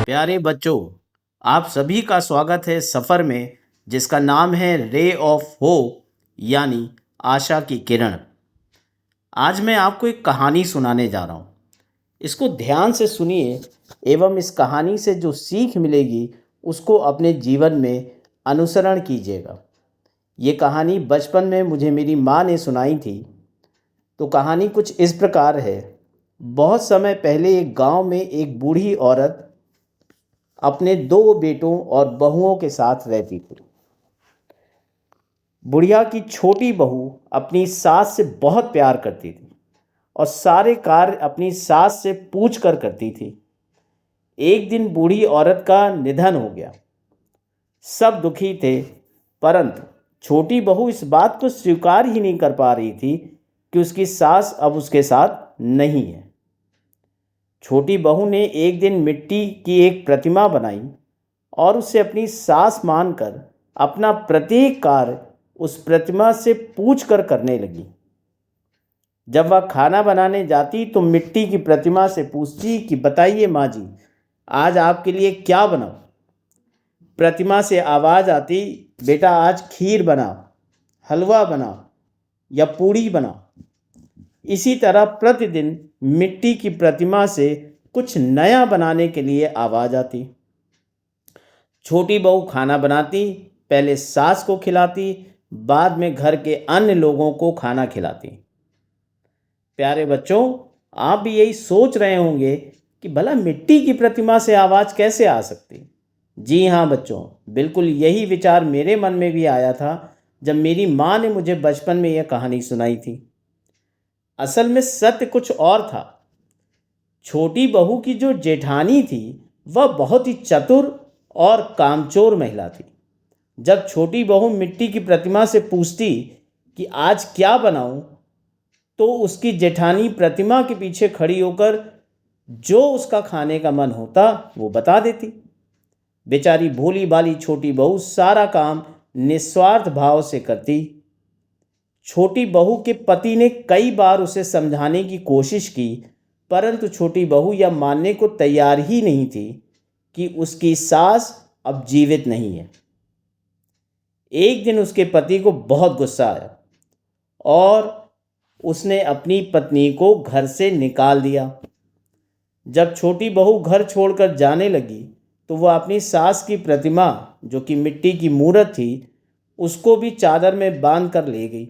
प्यारे बच्चों, आप सभी का स्वागत है सफ़र में जिसका नाम है रे ऑफ होप यानी आशा की किरण। आज मैं आपको एक कहानी सुनाने जा रहा हूँ। इसको ध्यान से सुनिए एवं इस कहानी से जो सीख मिलेगी उसको अपने जीवन में अनुसरण कीजिएगा। ये कहानी बचपन में मुझे मेरी माँ ने सुनाई थी। तो कहानी कुछ इस प्रकार है। बहुत समय पहले एक गांव में एक बूढ़ी औरत अपने दो बेटों और बहुओं के साथ रहती थी। बुढ़िया की छोटी बहू अपनी सास से बहुत प्यार करती थी और सारे कार्य अपनी सास से पूछ कर करती थी। एक दिन बूढ़ी औरत का निधन हो गया। सब दुखी थे, परंतु छोटी बहू इस बात को स्वीकार ही नहीं कर पा रही थी कि उसकी सास अब उसके साथ नहीं है। छोटी बहू ने एक दिन मिट्टी की एक प्रतिमा बनाई और उसे अपनी सास मानकर अपना प्रत्येक कार्य उस प्रतिमा से पूछ कर करने लगी। जब वह खाना बनाने जाती तो मिट्टी की प्रतिमा से पूछती कि बताइए माँ जी, आज आपके लिए क्या बनाऊं। प्रतिमा से आवाज़ आती, बेटा आज खीर बना, हलवा बना या पूड़ी बना। इसी तरह प्रतिदिन मिट्टी की प्रतिमा से कुछ नया बनाने के लिए आवाज़ आती। छोटी बहू खाना बनाती, पहले सास को खिलाती, बाद में घर के अन्य लोगों को खाना खिलाती। प्यारे बच्चों, आप भी यही सोच रहे होंगे कि भला मिट्टी की प्रतिमा से आवाज़ कैसे आ सकती। जी हाँ बच्चों, बिल्कुल यही विचार मेरे मन में भी आया था जब मेरी माँ ने मुझे बचपन में यह कहानी सुनाई थी। असल में सत्य कुछ और था। छोटी बहू की जो जेठानी थी वह बहुत ही चतुर और कामचोर महिला थी। जब छोटी बहू मिट्टी की प्रतिमा से पूछती कि आज क्या बनाऊं, तो उसकी जेठानी प्रतिमा के पीछे खड़ी होकर जो उसका खाने का मन होता वो बता देती। बेचारी भोली भाली छोटी बहू सारा काम निस्वार्थ भाव से करती। छोटी बहू के पति ने कई बार उसे समझाने की कोशिश की, परंतु छोटी बहू यह मानने को तैयार ही नहीं थी कि उसकी सास अब जीवित नहीं है। एक दिन उसके पति को बहुत गुस्सा आया और उसने अपनी पत्नी को घर से निकाल दिया। जब छोटी बहू घर छोड़कर जाने लगी तो वह अपनी सास की प्रतिमा, जो कि मिट्टी की मूर्त थी, उसको भी चादर में बांध कर ले गई।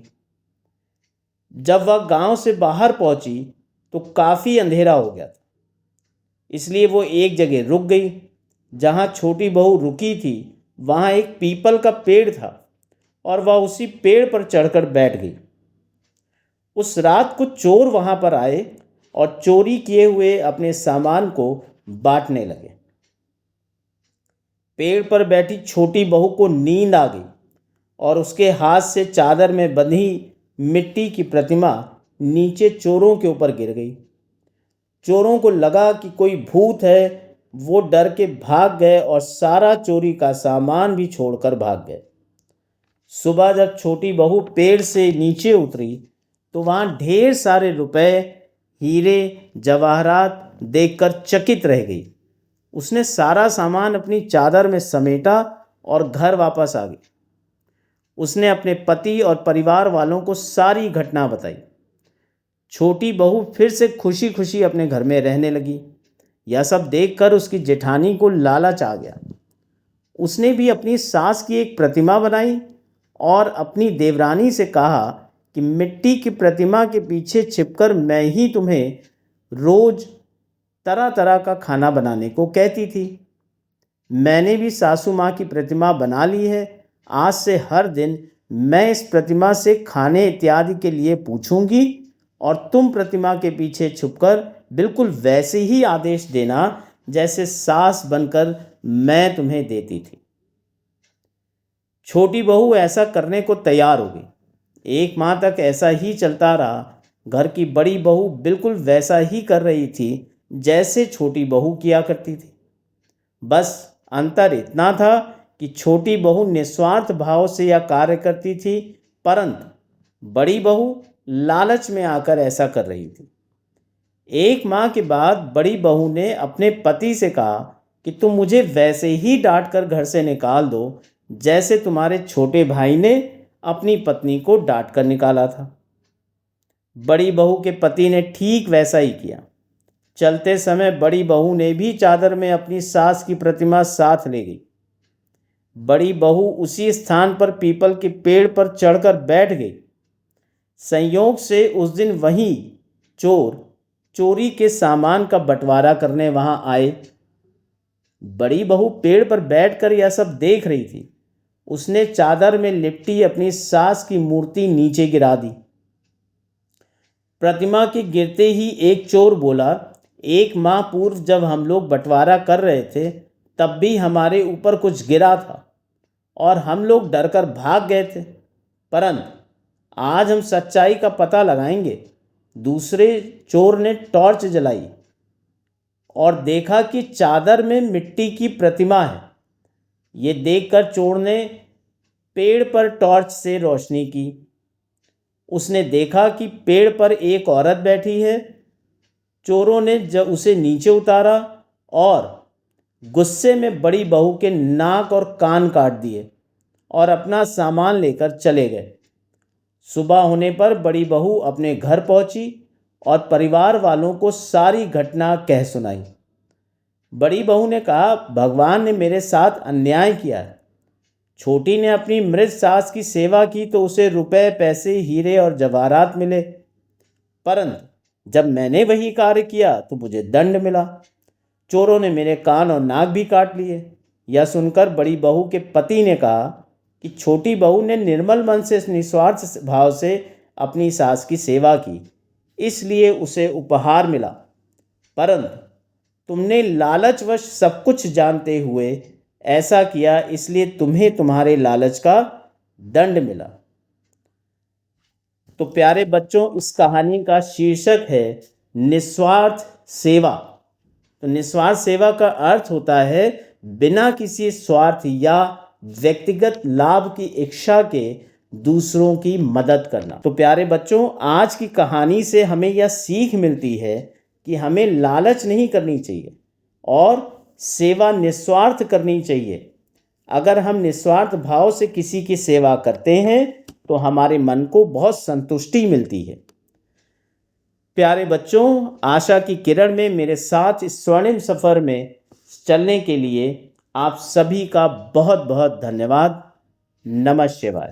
जब वह गांव से बाहर पहुंची तो काफ़ी अंधेरा हो गया था, इसलिए वो एक जगह रुक गई। जहां छोटी बहू रुकी थी वहां एक पीपल का पेड़ था और वह उसी पेड़ पर चढ़कर बैठ गई। उस रात को चोर वहां पर आए और चोरी किए हुए अपने सामान को बांटने लगे। पेड़ पर बैठी छोटी बहू को नींद आ गई और उसके हाथ से चादर में बंधी मिट्टी की प्रतिमा नीचे चोरों के ऊपर गिर गई। चोरों को लगा कि कोई भूत है। वो डर के भाग गए और सारा चोरी का सामान भी छोड़कर भाग गए। सुबह जब छोटी बहू पेड़ से नीचे उतरी तो वहाँ ढेर सारे रुपए, हीरे, जवाहरात देखकर चकित रह गई। उसने सारा सामान अपनी चादर में समेटा और घर वापस आ गई। उसने अपने पति और परिवार वालों को सारी घटना बताई। छोटी बहू फिर से खुशी खुशी अपने घर में रहने लगी। यह सब देखकर उसकी जेठानी को लालच आ गया। उसने भी अपनी सास की एक प्रतिमा बनाई और अपनी देवरानी से कहा कि मिट्टी की प्रतिमा के पीछे छिपकर मैं ही तुम्हें रोज तरह तरह का खाना बनाने को कहती थी। मैंने भी सासू माँ की प्रतिमा बना ली है। आज से हर दिन मैं इस प्रतिमा से खाने इत्यादि के लिए पूछूंगी और तुम प्रतिमा के पीछे छुपकर बिल्कुल वैसे ही आदेश देना जैसे सास बनकर मैं तुम्हें देती थी। छोटी बहू ऐसा करने को तैयार हो गई। एक माह तक ऐसा ही चलता रहा। घर की बड़ी बहू बिल्कुल वैसा ही कर रही थी जैसे छोटी बहू किया करती थी। बस अंतर इतना था कि छोटी बहू निस्वार्थ भाव से यह कार्य करती थी, परंतु बड़ी बहू लालच में आकर ऐसा कर रही थी। एक माह के बाद बड़ी बहू ने अपने पति से कहा कि तुम मुझे वैसे ही डांट कर घर से निकाल दो जैसे तुम्हारे छोटे भाई ने अपनी पत्नी को डांट कर निकाला था। बड़ी बहू के पति ने ठीक वैसा ही किया। चलते समय बड़ी बहू ने भी चादर में अपनी सास की प्रतिमा साथ ले गई। बड़ी बहू उसी स्थान पर पीपल के पेड़ पर चढ़कर बैठ गई। संयोग से उस दिन वही चोर चोरी के सामान का बंटवारा करने वहां आए। बड़ी बहू पेड़ पर बैठकर यह सब देख रही थी। उसने चादर में लिपटी अपनी सास की मूर्ति नीचे गिरा दी। प्रतिमा के गिरते ही एक चोर बोला, एक माह पूर्व जब हम लोग बंटवारा कर रहे थे तब भी हमारे ऊपर कुछ गिरा था और हम लोग डरकर भाग गए थे, परंतु आज हम सच्चाई का पता लगाएंगे। दूसरे चोर ने टॉर्च जलाई और देखा कि चादर में मिट्टी की प्रतिमा है। ये देखकर चोर ने पेड़ पर टॉर्च से रोशनी की। उसने देखा कि पेड़ पर एक औरत बैठी है। चोरों ने जब उसे नीचे उतारा और गुस्से में बड़ी बहू के नाक और कान काट दिए और अपना सामान लेकर चले गए। सुबह होने पर बड़ी बहू अपने घर पहुंची और परिवार वालों को सारी घटना कह सुनाई। बड़ी बहू ने कहा, भगवान ने मेरे साथ अन्याय किया है। छोटी ने अपनी मृत सास की सेवा की तो उसे रुपए, पैसे, हीरे और जवाहरात मिले, परंतु जब मैंने वही कार्य किया तो मुझे दंड मिला। चोरों ने मेरे कान और नाक भी काट लिए। यह सुनकर बड़ी बहू के पति ने कहा कि छोटी बहू ने निर्मल मन से निस्वार्थ भाव से अपनी सास की सेवा की, इसलिए उसे उपहार मिला, परंतु तुमने लालचवश सब कुछ जानते हुए ऐसा किया, इसलिए तुम्हें तुम्हारे लालच का दंड मिला। तो प्यारे बच्चों, इस कहानी का शीर्षक है निस्वार्थ सेवा। तो निस्वार्थ सेवा का अर्थ होता है बिना किसी स्वार्थ या व्यक्तिगत लाभ की इच्छा के दूसरों की मदद करना। तो प्यारे बच्चों, आज की कहानी से हमें यह सीख मिलती है कि हमें लालच नहीं करनी चाहिए और सेवा निस्वार्थ करनी चाहिए। अगर हम निस्वार्थ भाव से किसी की सेवा करते हैं तो हमारे मन को बहुत संतुष्टि मिलती है। प्यारे बच्चों, आशा की किरण में मेरे साथ इस स्वर्णिम सफ़र में चलने के लिए आप सभी का बहुत बहुत धन्यवाद। नमः शिवाय।